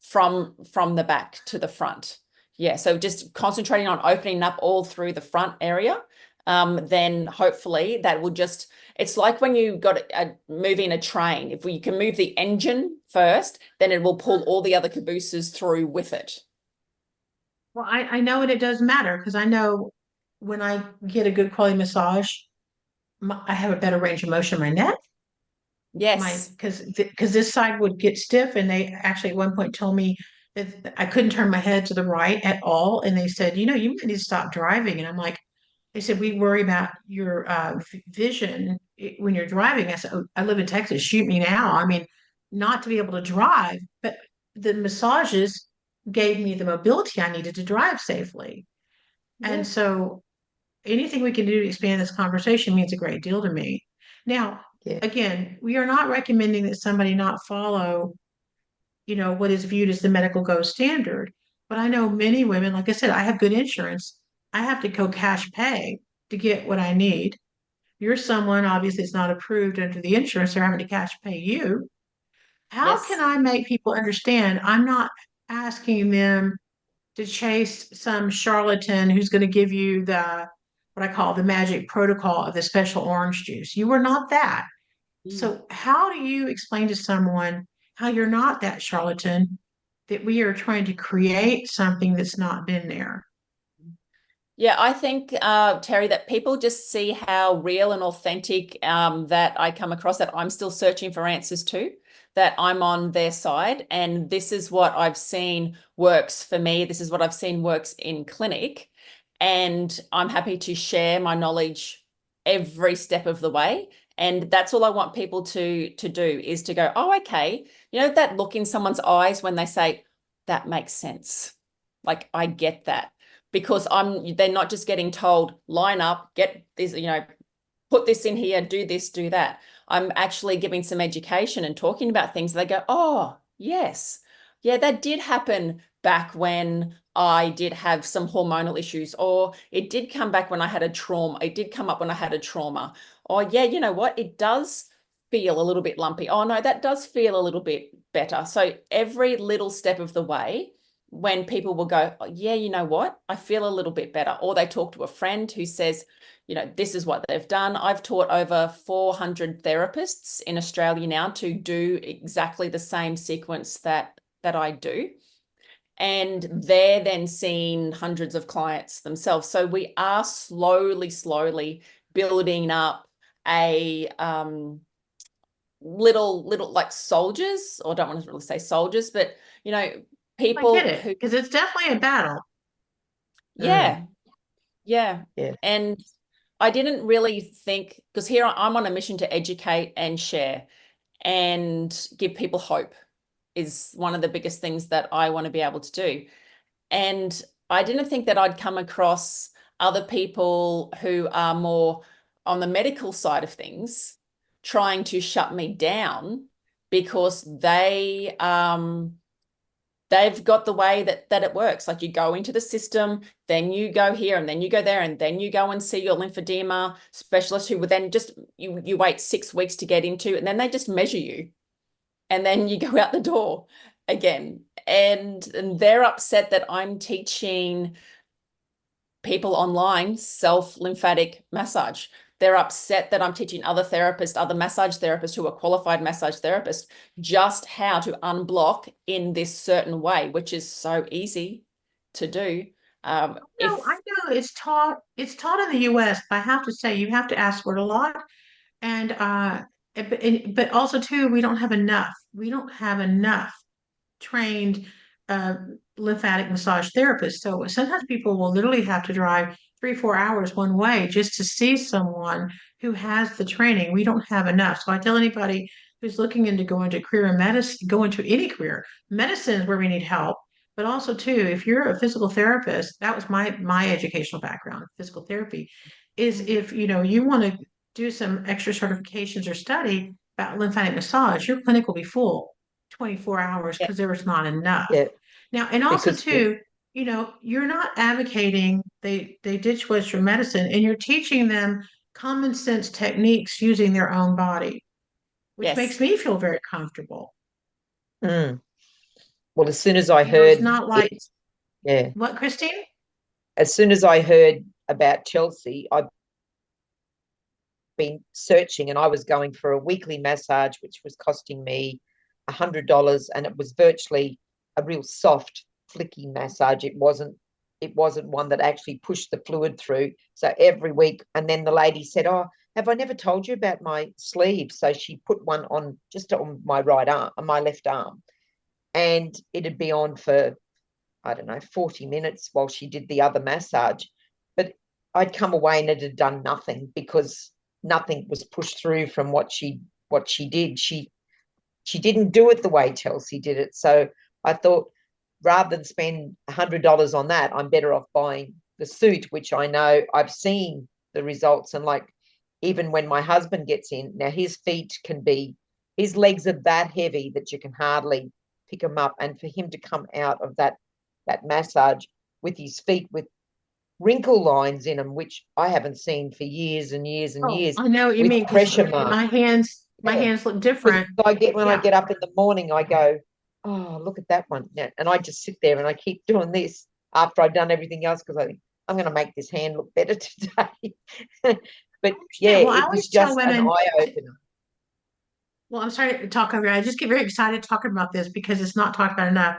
from the back to the front. Yeah, so just concentrating on opening up all through the front area, then hopefully that will just, it's like when you got moving a train. If you can move the engine first, then it will pull all the other cabooses through with it.
Well, I know, and it does matter, because I know when I get a good quality massage, I have a better range of motion in my neck.
Yes.
Because this side would get stiff, and they actually at one point told me that I couldn't turn my head to the right at all, and they said, you might need to stop driving. And I'm like, they said, we worry about your vision when you're driving. I said, oh, I live in Texas, shoot me now. I mean, not to be able to drive, but the massages gave me the mobility I needed to drive safely. And
Yeah.
so anything we can do to expand this conversation means a great deal to me. Now,
Yeah.
again, we are not recommending that somebody not follow, what is viewed as the medical gold standard. But I know many women, like I said, I have good insurance. I have to go cash pay to get what I need. You're someone, obviously, it's not approved under the insurance, they're having to cash pay you. How can
Yes.
I make people understand I'm not asking them to chase some charlatan who's going to give you what I call the magic protocol of the special orange juice? You are not that.
Mm.
So, how do you explain to someone how you're not that charlatan, that we are trying to create something that's not been there?
Yeah, I think, Terry, that people just see how real and authentic that I come across, that I'm still searching for answers to, that I'm on their side. And this is what I've seen works for me. This is what I've seen works in clinic. And I'm happy to share my knowledge every step of the way. And that's all I want people to do, is to go, oh, okay. That look in someone's eyes when they say, that makes sense. Like, I get that. Because they're not just getting told, line up, get this, put this in here, do this, do that. I'm actually giving some education and talking about things. They go, oh, yes. Yeah, that did happen back when I did have some hormonal issues, or it did come back when I had a trauma. It did come up when I had a trauma. Or yeah, you know what? It does feel a little bit lumpy. Oh no, that does feel a little bit better. So every little step of the way, when people will go, oh, yeah, you know what? I feel a little bit better. Or they talk to a friend who says, this is what they've done. I've taught over 400 therapists in Australia now to do exactly the same sequence that I do. and they're then seeing hundreds of clients themselves. So we are slowly building up a little like soldiers, or don't want to really say soldiers, but you know,
I get
people
it,
who,
because it's definitely a battle.
yeah, yeah.
Yeah.
And I didn't really think, because here I'm on a mission to educate and share and give people hope is one of the biggest things that I want to be able to do. And I didn't think that I'd come across other people who are more on the medical side of things trying to shut me down because they've got the way that it works. Like, you go into the system, then you go here, and then you go there, and then you go and see your lymphedema specialist, who would then just you wait 6 weeks to get into, and then they just measure you, and then you go out the door again. And they're upset that I'm teaching people online self-lymphatic massage. They're upset that I'm teaching other therapists, other massage therapists who are qualified massage therapists, just how to unblock in this certain way, which is so easy to do.
No, I know it's taught. It's taught in the U.S., but I have to say you have to ask for it a lot. And but also too, we don't have enough. We don't have enough trained uh, lymphatic massage therapists. So sometimes people will literally have to drive 3, 4 hours one way just to see someone who has the training. We don't have enough. So I tell anybody who's looking into going to career in medicine, go into any career. Medicine is where we need help. But also too, if you're a physical therapist, that was my educational background, physical therapy, is if you want to do some extra certifications or study about lymphatic massage, your clinic will be full 24 hours
Yeah.
because there was not enough.
Yeah.
Now, and also
Because
too, you're not advocating they ditch Western medicine, and you're teaching them common sense techniques using their own body, which makes
Yes.
me feel very comfortable.
mm, well, as soon as I
It's
heard
not like
it, yeah,
what, Christine?
as soon as I heard about Chelsey, I've been searching, and I was going for a weekly massage, which was costing me $100, and it was virtually a real soft, flicky massage. It wasn't one that actually pushed the fluid through. So every week, and then the lady said, "Oh, have I never told you about my sleeve?" So she put one on just on my right arm, on my left arm, and it'd be on for, I don't know, 40 minutes while she did the other massage. But I'd come away and it had done nothing, because nothing was pushed through from what she did. She didn't do it the way Chelsey did it. So I thought, rather than spend $100 on that, I'm better off buying the suit, which I know I've seen the results. And like, even when my husband gets in, now his legs are that heavy that you can hardly pick them up. And for him to come out of that massage with his feet with wrinkle lines in them, which I haven't seen for years and years and
Oh,
years,
I know what you
with
mean, because
pressure marks.
my
Yeah.
hands look
Because
different.
when I
Yeah.
get up in the morning, I go, "Oh, look at that one." Yeah, and I just sit there and I keep doing this after I've done everything else, because I think I'm going to make this hand look better today. But yeah,
Well, I
it was
always tell
just an
women.
eye opener.
Well, I'm sorry to talk over you. I just get very excited talking about this because it's not talked about enough.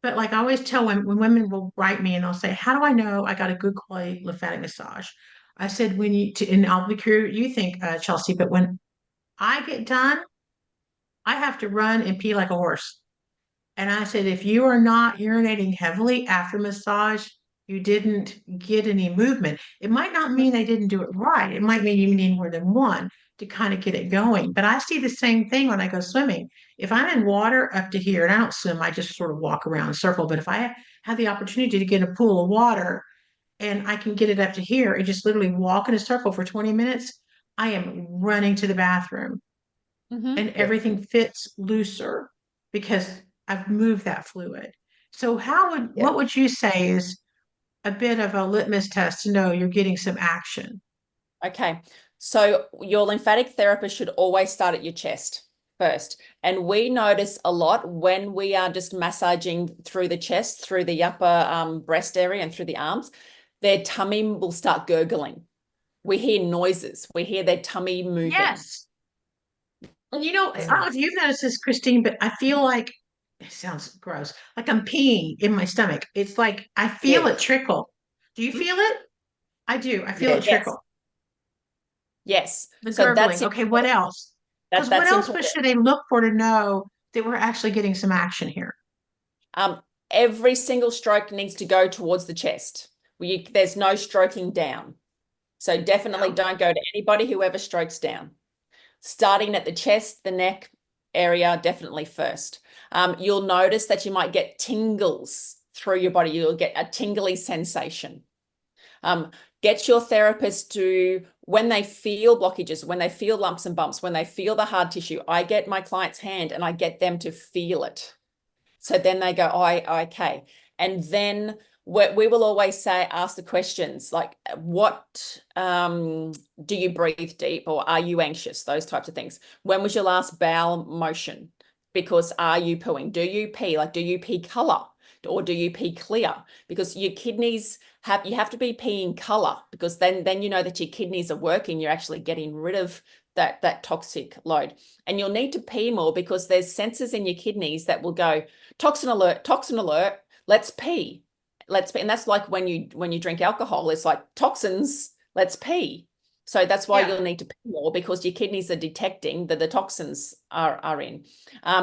But like I always tell when women will write me and they'll say, "How do I know I got a good quality lymphatic massage?" I said, and I'll be curious what you think, Chelsey, but when I get done, I have to run and pee like a horse. And I said, if you are not urinating heavily after massage, you didn't get any movement. It might not mean they didn't do it right. It might mean you need more than one to kind of get it going. But I see the same thing when I go swimming. If I'm in water up to here, and I don't swim, I just sort of walk around in a circle. But if I have the opportunity to get in a pool of water and I can get it up to here and just literally walk in a circle for 20 minutes, I am running to the bathroom and
Yeah,
everything fits looser because I've moved that fluid. So
yeah.
what would you say is a bit of a litmus test to know you're getting some action?
Okay. So your lymphatic therapist should always start at your chest first. And we notice a lot when we are just massaging through the chest, through the upper breast area and through the arms, their tummy will start gurgling. We hear noises. We hear their tummy moving.
Yes. And I don't know if you've noticed this, Christine, but I feel like it sounds gross. Like I'm peeing in my stomach. It's like I feel
Yes.
it trickle. Do you feel it? I do. I feel it
Yes.
Yes.
trickle.
Yes.
The
So that's
gurgling. Okay, what
important.
else? Because what
That's
else
important.
should they look for to know that we're actually getting some action here?
Um, every single stroke needs to go towards the chest. There's no stroking down. So definitely
No.
don't go to anybody who ever strokes down. Starting at the chest, the neck area, definitely first. You'll notice that you might get tingles through your body. You'll get a tingly sensation. Get your therapist to, when they feel blockages, when they feel lumps and bumps, when they feel the hard tissue, I get my client's hand and I get them to feel it. So then they go, oh, okay. And then we will always say, ask the questions like, what do you breathe deep, or are you anxious? Those types of things. When was your last bowel motion? Because are you pooing? Do you pee? Like, do you pee color? Or do you pee clear? Because your kidneys you have to be peeing color, because then you know that your kidneys are working. You're actually getting rid of that toxic load. And you'll need to pee more because there's sensors in your kidneys that will go, toxin alert, let's pee. Let's pee. And that's like when you drink alcohol, it's like toxins, let's pee. So that's why
Yeah.
you'll need to pee more, because your kidneys are detecting that the toxins are in.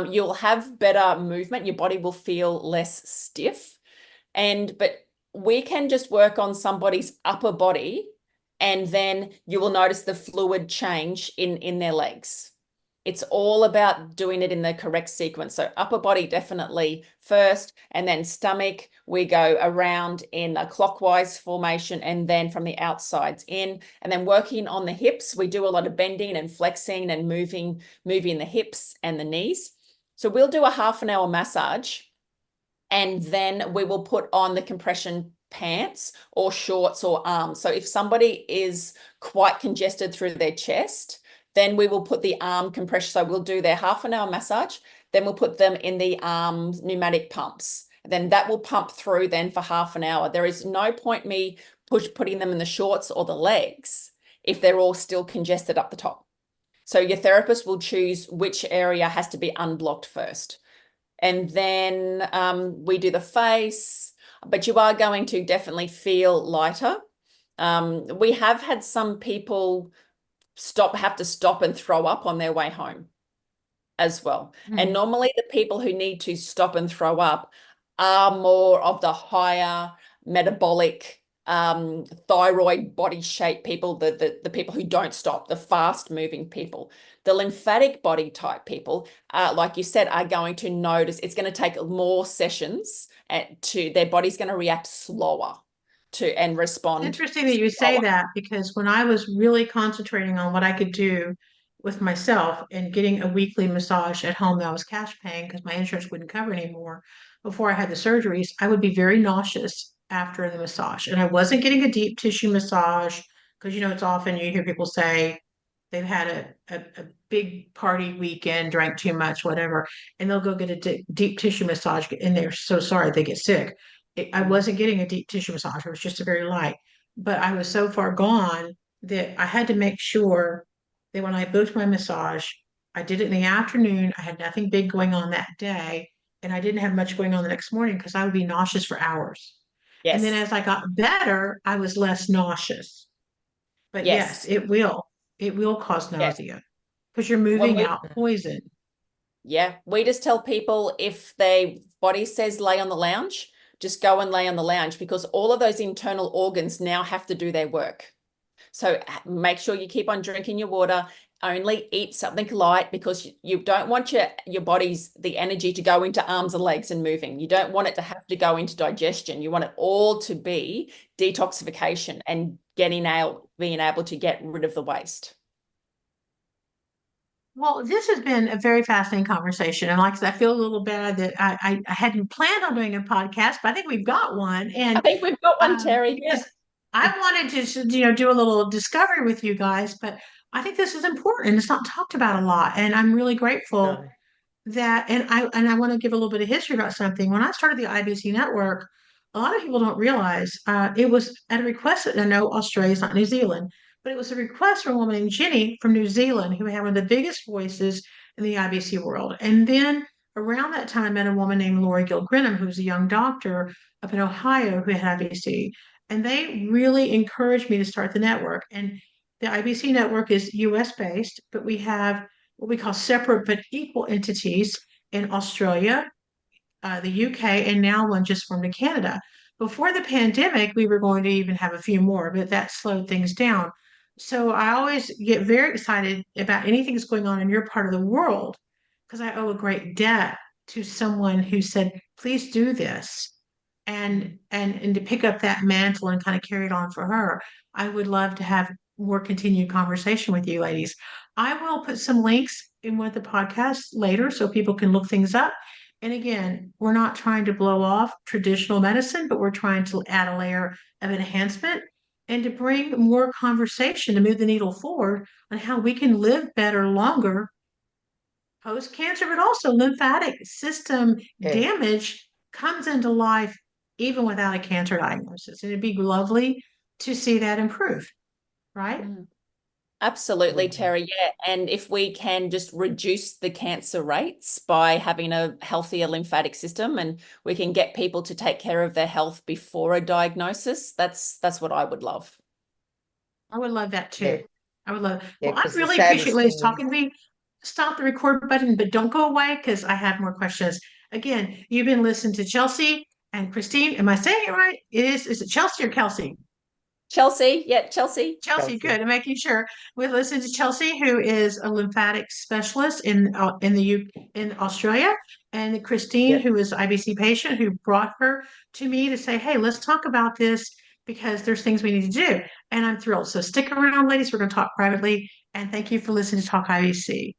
You'll have better movement. Your body will feel less stiff. But we can just work on somebody's upper body, and then you will notice the fluid change in their legs. It's all about doing it in the correct sequence. So upper body definitely first, and then stomach, we go around in a clockwise formation, and then from the outsides in, and then working on the hips. We do a lot of bending and flexing and moving the hips and the knees. So we'll do a half an hour massage, and then we will put on the compression pants or shorts or arms. So if somebody is quite congested through their chest, then we will put the arm compression. So we'll do their half an hour massage, then we'll put them in the pneumatic pumps. Then that will pump through then for half an hour. There is no point me putting them in the shorts or the legs if they're all still congested up the top. So your therapist will choose which area has to be unblocked first. And then we do the face, but you are going to definitely feel lighter. We have had some people have to stop and throw up on their way home as well. And normally the people who need to stop and throw up are more of the higher metabolic thyroid body shape people, the people who don't stop, the fast moving people. The lymphatic body type people, like you said, are going to notice it's going to take more sessions to their body's going to react slower and respond
Interesting that you say
slower.
that, because when I was really concentrating on what I could do with myself and getting a weekly massage at home that I was cash paying because my insurance wouldn't cover anymore before I had the surgeries, I would be very nauseous after the massage. And I wasn't getting a deep tissue massage because, it's often you hear people say they've had a big party weekend, drank too much, whatever, and they'll go get a deep tissue massage and they're so sorry they get sick. I wasn't getting a deep tissue massage. It was just a very light. But I was so far gone that I had to make sure that when I booked my massage, I did it in the afternoon. I had nothing big going on that day, and I didn't have much going on the next morning because I would be nauseous for hours. And then
Yes.
as I got better, I was less nauseous. But yes,
Yes.
it will cause
Yes.
nausea because you're
When
moving
we
out poison.
Yeah, we just tell people if their body says lay on the lounge, just go and lay on the lounge, because all of those internal organs now have to do their work. So make sure you keep on drinking your water. Only eat something light, because you don't want your body's the energy to go into arms and legs and moving. You don't want it to have to go into digestion. You want it all to be detoxification and being able to get rid of the waste.
Well, this has been a very fascinating conversation. And like I said, I feel a little bad that I hadn't planned on doing a podcast, but I think we've got one.
I
And
think we've got one, Terry. Yeah.
because I wanted to, do a little discovery with you guys, but I think this is important. It's not talked about a lot. And I'm really grateful
No.
that, and I want to give a little bit of history about something. When I started the IBC network, a lot of people don't realize it was at a request. I know Australia is not New Zealand, but it was a request from a woman named Jenny from New Zealand, who had one of the biggest voices in the IBC world. And then around that time, I met a woman named Lori Gilgrenham, who was a young doctor up in Ohio who had IBC. And they really encouraged me to start the network. And the IBC network is US based, but we have what we call separate but equal entities in Australia, the UK, and now one just formed in Canada. Before the pandemic, we were going to even have a few more, but that slowed things down. So I always get very excited about anything that's going on in your part of the world because I owe a great debt to someone who said, please do this. And to pick up that mantle and kind of carry it on for her. I would love to have more continued conversation with you ladies. I will put some links in with the podcast later so people can look things up. And again, we're not trying to blow off traditional medicine, but we're trying to add a layer of enhancement and to bring more conversation to move the needle forward on how we can live better longer post cancer, but also lymphatic system damage comes into life even without a cancer diagnosis. And it'd be lovely to see that improve, right?
Absolutely, Terry. Yeah. And if we can just reduce the cancer rates by having a healthier lymphatic system and we can get people to take care of their health before a diagnosis, that's what I would love.
I would love that too.
Yeah.
I would love.
Yeah,
Well, I
'cause the
really
saddest
appreciate ladies
thing
talking to me. Stop the record button, but don't go away because I have more questions. Again, you've been listening to Chelsey and Christine. Am I saying it right? Is it Chelsey or Kelsey?
Chelsey. Yeah, Chelsey.
Chelsey, good. I'm making sure. We listened to Chelsey, who is a lymphatic specialist in Australia, and Christine,
Yep.
who is an IBC patient, who brought her to me to say, "Hey, let's talk about this because there's things we need to do." And I'm thrilled. So stick around, ladies. We're going to talk privately. And thank you for listening to Talk IBC.